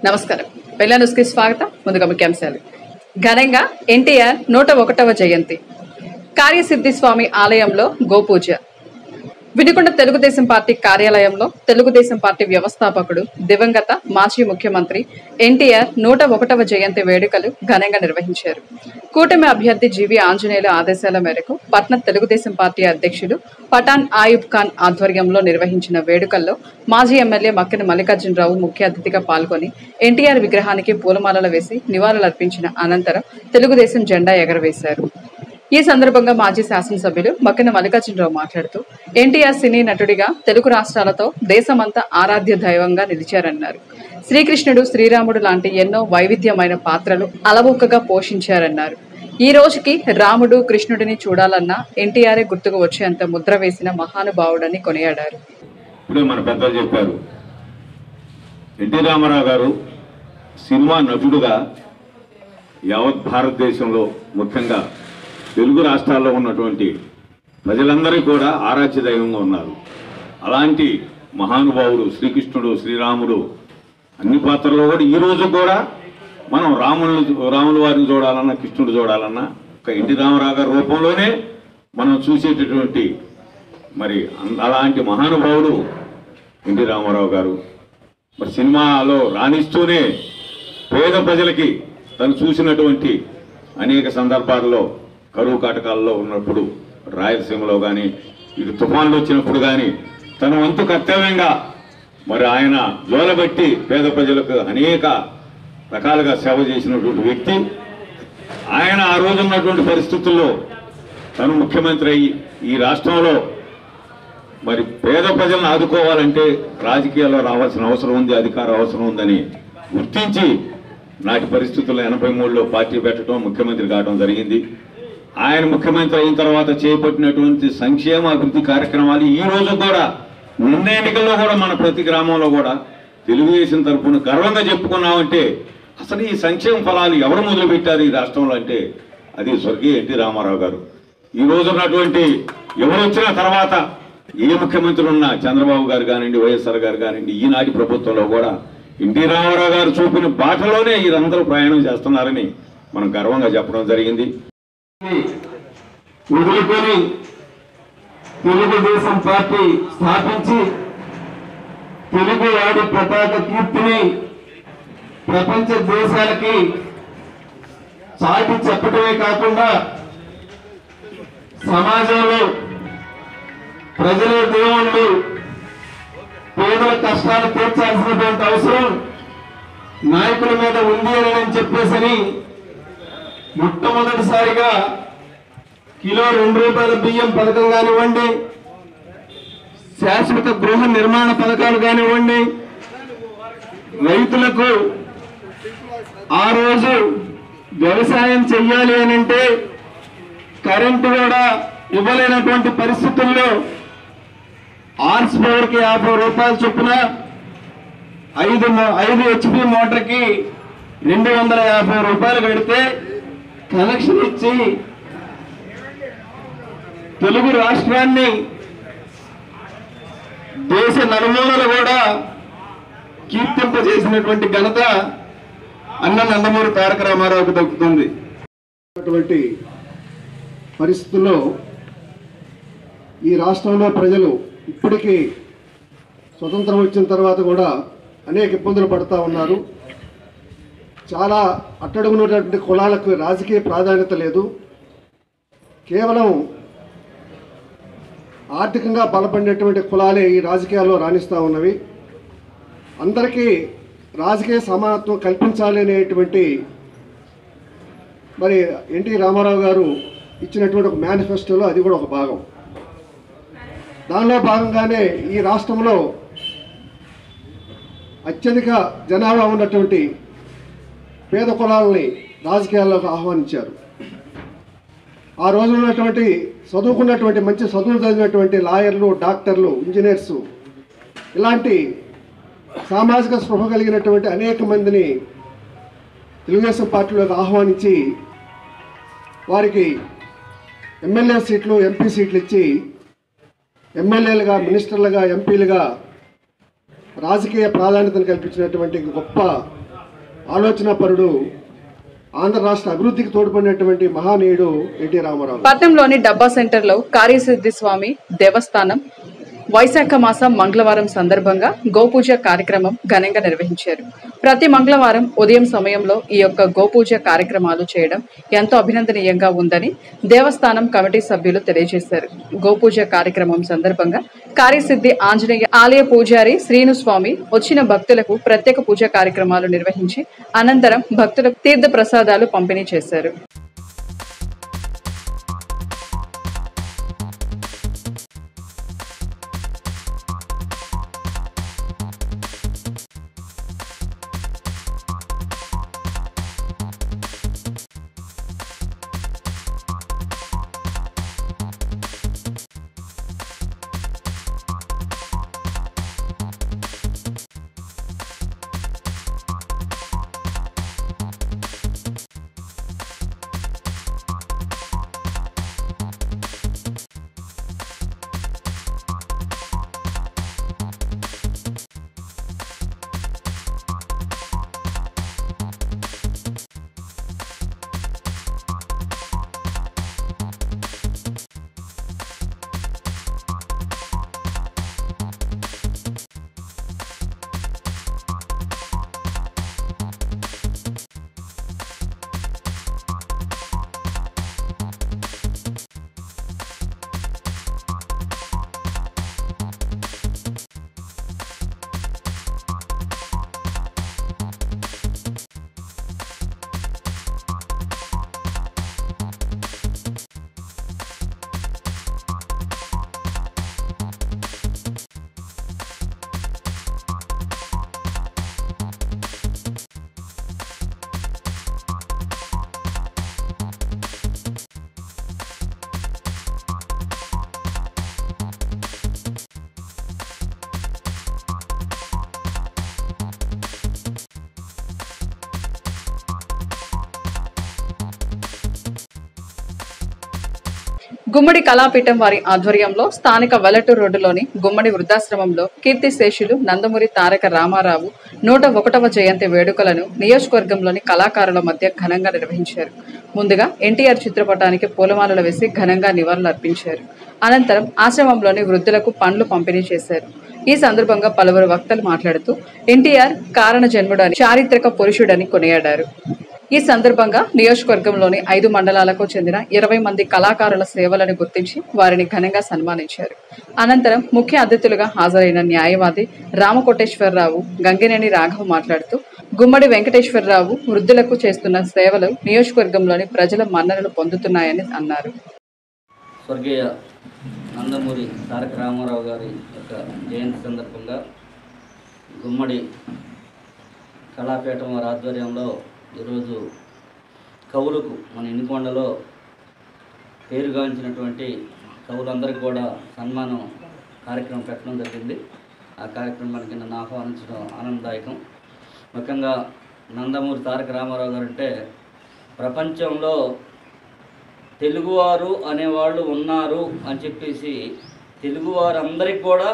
నమస్కారం. వెల్ల న్యూస్ కి స్వాగతం. ముందుగా ముఖ్యాంశాలు. ఘనంగా ఎన్టీఆర్ 101వ జయంతి. కార్యసిద్ధి స్వామి ఆలయంలో గోపూజ. వినుకొండ తెలుగుదేశం పార్టీ కార్యాలయంలో తెలుగుదేశం పార్టీ వ్యవస్థాపకుడు దివంగత మాజీ ముఖ్యమంత్రి ఎన్టీఆర్ 101వ జయంతి వేడుకలు ఘనంగా నిర్వహించారు. కూటమి అభ్యర్థి జీవి ఆంజనేయుల ఆదేశాల మేరకు పట్న తెలుగుదేశం పార్టీ అధ్యక్షుడు పఠాన్ ఆయుబ్ ఖాన్ ఆధ్వర్యంలో నిర్వహించిన వేడుకల్లో మాజీ ఎమ్మెల్యే మక్కిన మల్లికార్జునరావు ముఖ్య అతిథిగా పాల్గొని ఎన్టీఆర్ విగ్రహానికి పూలమాలలు వేసి నివాళులర్పించిన అనంతరం తెలుగుదేశం జెండా ఎగరవేశారు. ఈ సందర్భంగా మాజీ శాసనసభ్యులు మక్కిన మల్లికార్జునరావు మాట్లాడుతూ ఎన్టీఆర్ సినీ నటుడిగా తెలుగు రాష్ట్రాలతో దేశమంతా ఆరాధ్య దైవంగా నిలిచారన్నారు. శ్రీకృష్ణుడు, శ్రీరాముడు లాంటి ఎన్నో వైవిధ్యమైన పాత్రలు అలవోకగా పోషించారన్నారు. ఈ రోజుకి రాముడు, కృష్ణుడిని చూడాలన్నా ఎన్టీఆర్ఏ గుర్తుకు వచ్చేంత ముద్ర వేసిన మహానుభావుడని కొనియాడారు. ఇప్పుడే మన పెద్దలు చెప్పారు, ఎన్టీ రామారావు గారు సినిమా నటుడుగా యావత్ భారతదేశంలో ముఖ్యంగా తెలుగు రాష్ట్రాల్లో ఉన్నటువంటి ప్రజలందరికీ కూడా ఆరాధ్య దైవంగా ఉన్నారు. అలాంటి మహానుభావుడు శ్రీకృష్ణుడు, శ్రీరాముడు అన్ని పాత్రల్లో కూడా ఈ రోజు కూడా మనం రాముల వారిని చూడాలన్నా, కృష్ణుడు చూడాలన్నా ఒక ఎన్టీ రామారావు గారి రూపంలోనే మనం చూసేటటువంటి మరి అలాంటి మహానుభావుడు ఎన్టీ రామారావు గారు. మరి సినిమాలో రాణిస్తూనే పేద ప్రజలకి తను చూసినటువంటి అనేక సందర్భాల్లో కరువు కాటకాల్లో ఉన్నప్పుడు, రాయలసీమలో కానీ ఇటు తుఫాన్లు వచ్చినప్పుడు కానీ తన వంతు కర్తవ్యంగా మరి ఆయన జోలబెట్టి పేద ప్రజలకు అనేక రకాలుగా సేవ చేసినటువంటి వ్యక్తి. ఆయన ఆ రోజు ఉన్నటువంటి పరిస్థితుల్లో తను ముఖ్యమంత్రి అయ్యి ఈ రాష్ట్రంలో మరి పేద ప్రజలను ఆదుకోవాలంటే రాజకీయాల్లో రావాల్సిన అవసరం ఉంది, అధికారం అవసరం ఉందని గుర్తించి నాటి పరిస్థితుల్లో 83లో పార్టీ పెట్టడం, ముఖ్యమంత్రి కావడం జరిగింది. ఆయన ముఖ్యమంత్రి అయిన తర్వాత చేపట్టినటువంటి సంక్షేమ అభివృద్ధి కార్యక్రమాలు ఈ రోజు కూడా నిన్న ఎన్నికల్లో కూడా మన ప్రతి గ్రామంలో కూడా తెలుగుదేశం తరఫున గర్వంగా చెప్పుకున్నామంటే అసలు ఈ సంక్షేమ ఫలాలు ఎవరు మొదలుపెట్టారు ఈ రాష్ట్రంలో అంటే అది స్వర్గీయ ఎన్టీ రామారావు గారు. ఈ రోజు ఉన్నటువంటి ఎవరు వచ్చిన తర్వాత ఏ ముఖ్యమంత్రి ఉన్నా చంద్రబాబు గారు కానివ్వండి, వైఎస్ఆర్ గారు కానివ్వండి, ఈనాటి ప్రభుత్వంలో కూడా ఎన్టీ రామారావు గారు చూపిన బాటలోనే వీరందరూ ప్రయాణం చేస్తున్నారని మనం గర్వంగా చెప్పడం జరిగింది. వదులుకొని తెలుగుదేశం పార్టీ స్థాపించి తెలుగు వాడి పతాక కీర్తిని ప్రపంచ దేశాలకి చాటి చెప్పడమే కాకుండా సమాజంలో ప్రజల దేవుళ్ళు, పేదల కష్టాలు తీర్చాల్సినటువంటి అవసరం నాయకుల మీద ఉంది అని చెప్పేసి మొట్టమొదటిసారిగా కిలో ₹2 బియ్యం పథకం కానివ్వండి, శాశ్వత గృహ నిర్మాణ పథకాలు కానివ్వండి, రైతులకు ఆ రోజు వ్యవసాయం చెయ్యాలి అని అంటే కరెంటు కూడా ఇవ్వలేనటువంటి పరిస్థితుల్లో హార్స్ పవర్కి ₹50 చొప్పున 5 HP మోటార్కి ₹250 కడితే కనెక్షన్ ఇచ్చి తెలుగు రాష్ట్రాన్ని దేశ నలుమూలలు కూడా కీర్తింపజేసినటువంటి ఘనత అన్న నందమూరి తారక రామారావుకు దక్కుతుంది. అటువంటి పరిస్థితుల్లో ఈ రాష్ట్రంలో ప్రజలు ఇప్పటికీ స్వతంత్రం వచ్చిన తర్వాత కూడా అనేక ఇబ్బందులు పడుతూ ఉన్నారు. చాలా అట్టడుగున్నటువంటి కులాలకు రాజకీయ ప్రాధాన్యత లేదు. కేవలం ఆర్థికంగా బలపడినటువంటి కులాలే ఈ రాజకీయాల్లో రాణిస్తూ ఉన్నవి. అందరికీ రాజకీయ సమానత్వం కల్పించాలి అనేటువంటి మరి ఎన్టీ రామారావు గారు ఇచ్చినటువంటి ఒక మేనిఫెస్టోలో అది కూడా ఒక భాగం. దానిలో భాగంగానే ఈ రాష్ట్రంలో అత్యధిక జనాభా ఉన్నటువంటి పేద కులాలని రాజకీయాల్లోకి ఆహ్వానించారు. ఆ రోజు ఉన్నటువంటి చదువుకున్నటువంటి మంచి చదువులు చదివినటువంటి లాయర్లు, డాక్టర్లు, ఇంజనీర్సు ఇలాంటి సామాజిక స్పృహ కలిగినటువంటి అనేక మందిని తెలుగుదేశం పార్టీలోకి ఆహ్వానించి వారికి ఎమ్మెల్యే సీట్లు, ఎంపీ సీట్లు ఇచ్చి ఎమ్మెల్యేలుగా, మినిస్టర్లుగా, ఎంపీలుగా రాజకీయ ప్రాధాన్యతను కల్పించినటువంటి గొప్ప ఆలోచనాపరుడు, ఆంధ్ర రాష్ట్ర అభివృద్ధికి తోడ్పడినటువంటి మహానీయుడు ఎన్టీ రామారావు. పట్నంలోని డబ్బా సెంటర్లో కార్యసిద్ధి స్వామి దేవస్థానం వైశాఖ మాసం మంగళవారం సందర్భంగా గోపూజ కార్యక్రమం ఘనంగా నిర్వహించారు. ప్రతి మంగళవారం ఉదయం సమయంలో ఈ యొక్క గోపూజ కార్యక్రమాలు చేయడం ఎంతో అభినందనీయంగా ఉందని దేవస్థానం కమిటీ సభ్యులు తెలియజేశారు. గోపూజ కార్యక్రమం సందర్భంగా కార్యసిద్ధి ఆంజనేయ ఆలయ పూజారి శ్రీనుస్వామి వచ్చిన భక్తులకు ప్రత్యేక పూజా కార్యక్రమాలు నిర్వహించి అనంతరం భక్తులకు తీర్థ ప్రసాదాలు పంపిణీ చేశారు. గుమ్మడి కళాపీఠం వారి ఆధ్వర్యంలో స్థానిక వెల్లటూరు రోడ్డులోని గుమ్మడి వృద్ధాశ్రమంలో కీర్తిశేషులు నందమూరి తారక రామారావు 101వ జయంతి వేడుకలను నియోజకవర్గంలోని కళాకారుల మధ్య ఘనంగా నిర్వహించారు. ముందుగా ఎన్టీఆర్ చిత్రపటానికి పూలమాలలు వేసి ఘనంగా నివాళులు అర్పించారు. అనంతరం ఆశ్రమంలోని వృద్ధులకు పండ్లు పంపిణీ చేశారు. ఈ సందర్భంగా పలువురు వక్తలు మాట్లాడుతూ ఎన్టీఆర్ కారణ జన్ముడని, చారిత్రక పురుషుడని కొనియాడారు. ఈ సందర్భంగా నియోజకవర్గంలోని 5 మండలాలకు చెందిన 20 మంది కళాకారుల సేవలను గుర్తించి వారిని ఘనంగా సన్మానించారు. అనంతరం ముఖ్య అతిథులుగా హాజరైన న్యాయవాది రామకోటేశ్వరరావు గంగినేని రాఘవ్ మాట్లాడుతూ గుమ్మడి వెంకటేశ్వరరావు వృద్ధులకు చేస్తున్న సేవలు నియోజకవర్గంలోని ప్రజల మన్ననలు పొందుతున్నాయని అన్నారు. స్వర్గీయ నందమూరి తారక రామారావు గారి యొక్క జయంతి సందర్భంగా గుమ్మడి కళాపీఠం వారి ఆధ్వర్యంలో ఈరోజు కవులకు మన ఎన్నికొండలో పేరుగాంచినటువంటి కవులందరికీ కూడా సన్మానం కార్యక్రమం పెట్టడం జరిగింది. ఆ కార్యక్రమానికి నన్ను ఆహ్వానించడం ఆనందదాయకం. ముఖ్యంగా నందమూరి తారక రామారావు గారు అంటే ప్రపంచంలో తెలుగువారు అనేవాళ్ళు ఉన్నారు అని చెప్పేసి తెలుగువారందరికీ కూడా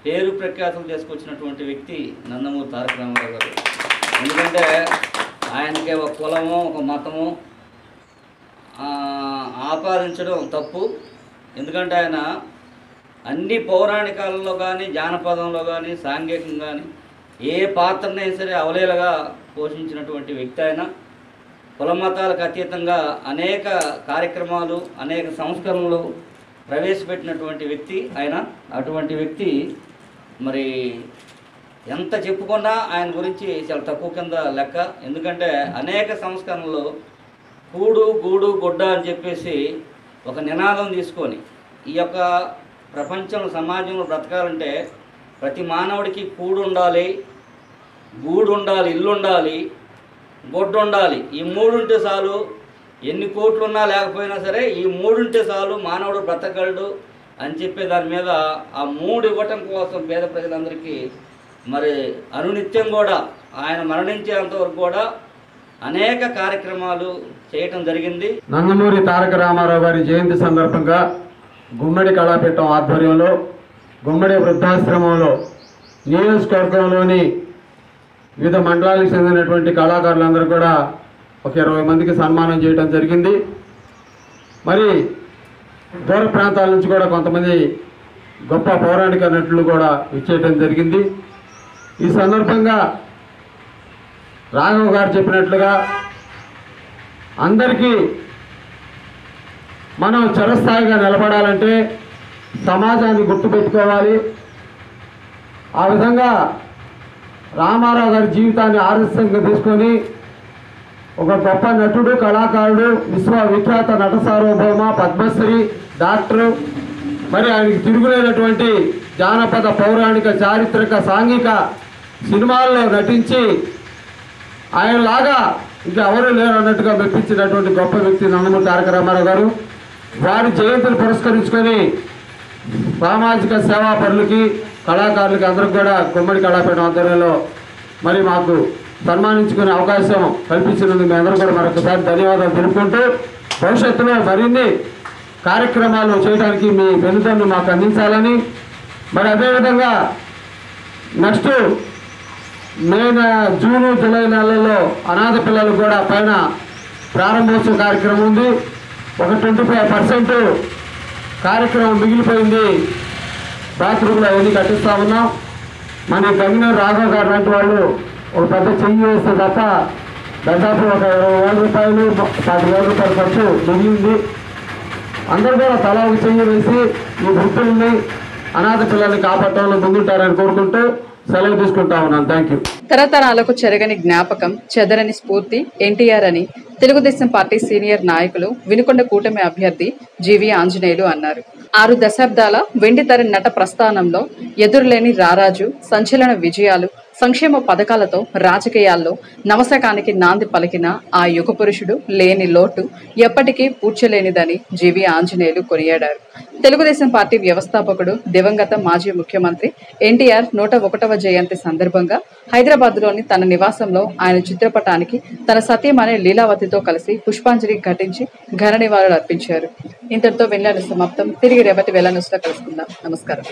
పేరు ప్రఖ్యాతులు తీసుకొచ్చినటువంటి వ్యక్తి నందమూరి తారక రామారావు గారు. ఎందుకంటే ఆయనకి ఒక కులము ఒక మతము ఆపాదించడం తప్పు. ఎందుకంటే ఆయన అన్ని పౌరాణికాలలో కానీ జానపదంలో కానీ సాంఘికంగా కానీ ఏ పాత్రనైనా సరే అవలీలగా పోషించినటువంటి వ్యక్తి. ఆయన కుల మతాలకు అతీతంగా అనేక కార్యక్రమాలు అనేక సంస్కరణలు ప్రవేశపెట్టినటువంటి వ్యక్తి ఆయన. అటువంటి వ్యక్తి మరి ఎంత చెప్పుకున్నా ఆయన గురించి చాలా తక్కువ కింద లెక్క. ఎందుకంటే అనేక సంస్కరణలు కూడు గూడు గుడ్డ అని చెప్పేసి ఒక నినాదం తీసుకొని ఈ యొక్క ప్రపంచంలో సమాజంలో బ్రతకాలంటే ప్రతి మానవుడికి కూడు ఉండాలి, గూడు ఉండాలి, ఇల్లు ఉండాలి, గొడ్డు ఉండాలి. ఈ 3 ఉంటే చాలు. ఎన్ని కోట్లు ఉన్నా లేకపోయినా సరే ఈ 3 ఉంటే చాలు మానవుడు బ్రతకగలడు అని చెప్పే దాని మీద ఆ 3 ఇవ్వటం కోసం పేద ప్రజలందరికీ మరి అనునిత్యం కూడా ఆయన మరణించేంత వరకు కూడా అనేక కార్యక్రమాలు చేయటం జరిగింది. నందమూరి తారక రామారావు గారి జయంతి సందర్భంగా గుమ్మడి కళాపీఠం ఆధ్వర్యంలో గుమ్మడి వృద్ధాశ్రమంలో నియోజకవర్గంలోని వివిధ మండలాలకు చెందినటువంటి కళాకారులందరూ కూడా ఒక 20 మందికి సన్మానం చేయడం జరిగింది. మరి దూర ప్రాంతాల నుంచి కూడా కొంతమంది గొప్ప పౌరాణిక నటులు కూడా ఇచ్చేయటం జరిగింది. ఈ సందర్భంగా రాఘవ్ గారు చెప్పినట్లుగా అందరికీ మనం చిరస్థాయిగా నిలబడాలంటే సమాజాన్ని గుర్తుపెట్టుకోవాలి. ఆ విధంగా రామారావు గారి జీవితాన్ని ఆదర్శంగా తీసుకొని ఒక గొప్ప నటుడు, కళాకారుడు, విశ్వవిఖ్యాత నట సార్వభౌమ, పద్మశ్రీ, డాక్టరు, మరి ఆయనకి తిరుగులేనటువంటి జానపద, పౌరాణిక, చారిత్రక, సాంఘిక సినిమాల్లో నటించి ఆయనలాగా ఇంకా ఎవరు లేరు అన్నట్టుగా మెప్పించినటువంటి గొప్ప వ్యక్తి నందమూరి తారక రామారావు గారు. వారి జయంతిని పురస్కరించుకొని సామాజిక సేవా పనులకి, కళాకారులకి అందరికి కూడా గుమ్మడి కళాపీఠం ఆధ్వర్యంలో మరి మాకు సన్మానించుకునే అవకాశం కల్పించినందుకు మీ అందరూ కూడా మరొకసారి ధన్యవాదాలు తెలుపుకుంటూ భవిష్యత్తులో మరిన్ని కార్యక్రమాలు చేయడానికి మీ వెనుదన్ను మాకు అందించాలని, మరి అదేవిధంగా నెక్స్ట్ మే, జూను, జూలై నెలల్లో అనాథ పిల్లలకు కూడా పైన ప్రారంభోత్సవ కార్యక్రమం ఉంది. ఒక 25% కార్యక్రమం మిగిలిపోయింది. బాత్రూంలో అవన్నీ కట్టిస్తూ ఉన్నాం. మన గంగినేని రాఘవ్ గారు లాంటి వాళ్ళు ఒక పెద్ద చెయ్యి వేస్తే తప్ప దాదాపు ఒక 20,000 రూపాయలు, 10,000 రూపాయల ఖర్చు మిగిలింది. అందరూ కూడా తలా ఒక చెయ్యి వేసి ఈ వృద్ధుల్ని, అనాథ పిల్లల్ని కాపాడటంలో ముందుంటారని కోరుకుంటూ సెలవు తీసుకుంటా ఉన్నాను. Thank you. తరతరాలకు చెరగని జ్ఞాపకం, చెదరని స్ఫూర్తి ఎన్టీఆర్ అని తెలుగుదేశం పార్టీ సీనియర్ నాయకులు, వినుకొండ కూటమి అభ్యర్థి జీవి ఆంజనేయులు అన్నారు. 6 దశాబ్దాల వెండితెర నట ప్రస్థానంలో ఎదురులేని రారాజు, సంచలన విజయాలు, సంక్షేమ పథకాలతో రాజకీయాల్లో నవశకానికి నాంది పలికిన ఆ యుగ పురుషుడు లేని లోటు ఎప్పటికీ పూడ్చలేనిదని జీవి ఆంజనేయులు కొనియాడారు. తెలుగుదేశం పార్టీ వ్యవస్థాపకుడు, దివంగత మాజీ ముఖ్యమంత్రి ఎన్టీఆర్ 101వ జయంతి సందర్భంగా హైదరాబాద్లోని తన నివాసంలో ఆయన చిత్రపటానికి తన సతీమణి లీలావతితో కలిసి పుష్పాంజలి ఘటించి ఘన నివాళులు అర్పించారు. ఇంతటితో వెళ్లాడు సమాప్తం. తిరిగి రేపటి వేళ న్యూస్లో కలుసుకుందాం. నమస్కారం.